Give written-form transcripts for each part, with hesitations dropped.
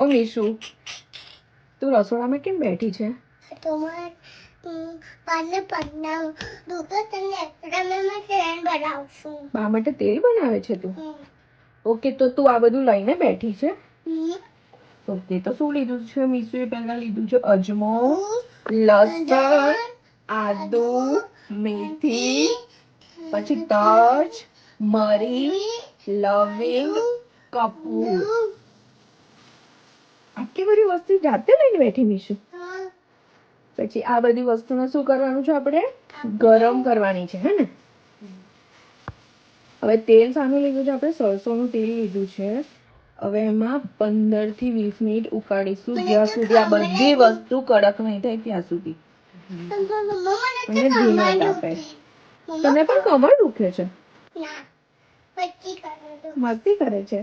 ઓ મીશુ, તું રસોડામાં કેમ બેઠી છે? બા માટે તેલ બનાવે છે તું? ઓકે, તો તું આ બધું લઈને બેઠી છે? ઓકે, તો શું લીધું છે મીશુએ? પહેલા લીધું છે અજમો, લસણ, આદુ, મેથી, પછી તજ, મરી, લવિંગ, કપૂર. આટલી બધી વસ્તુ જાતે લઈને બેઠી મીશુ? પછી આ બધી વસ્તુને શું કરવાનું છે આપણે? ગરમ કરવાની છે, હે ને? હવે તેલ સાનું લીધું છે આપણે? સરસોનું તેલ લીધું છે. હવે એમાં 15 થી 20 મિનિટ ઉકાળીશું, જ્યાં સુધી આ બધી વસ્તુ કડક નહીં થાય ત્યાં સુધી. અને ધીમા તાપે. તને પણ કમર દુખે છે? મસ્તી કરે છે.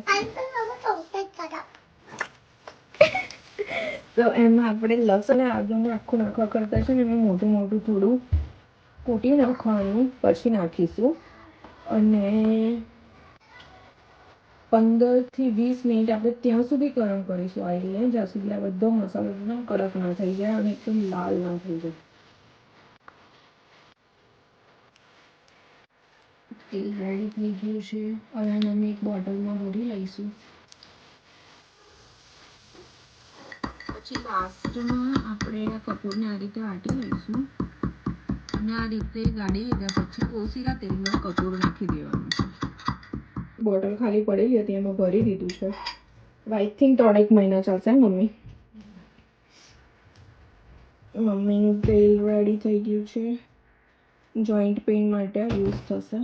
તો એમાં આપણે લસણ અને આદુને આખું નાખવા કરતા છે ને એમાં મોટું મોટું થોડું કૂટી નાખવાનું, પછી નાખીશું. અને 15 થી 20 મિનિટ આપણે ત્યાં સુધી ગરમ કરીશું ઓઇલને, જ્યાં સુધી આ બધો મસાલો એકદમ કડક ના થઈ જાય અને એકદમ લાલ ના થઈ જાય. તેલ રેડી થઈ ગયું છે. હવે અમે એક બોટલમાં ભરી લઈશું. પછી લાસ્ટમાં આપણે કપૂરને આ રીતે વાટી લઈશું અને આ રીતે ગાળી લીધા પછી ઓછીના તેલમાં કપૂર નાખી દેવાનું છે. બોટલ ખાલી પડેલી હતી એમાં ભરી દીધું છે. આઈ થિંક 3 મહિના ચાલશે મમ્મી. મમ્મીનું તેલ રેડી થઈ ગયું છે. જોઈન્ટ પેઇન માટે યુઝ થશે.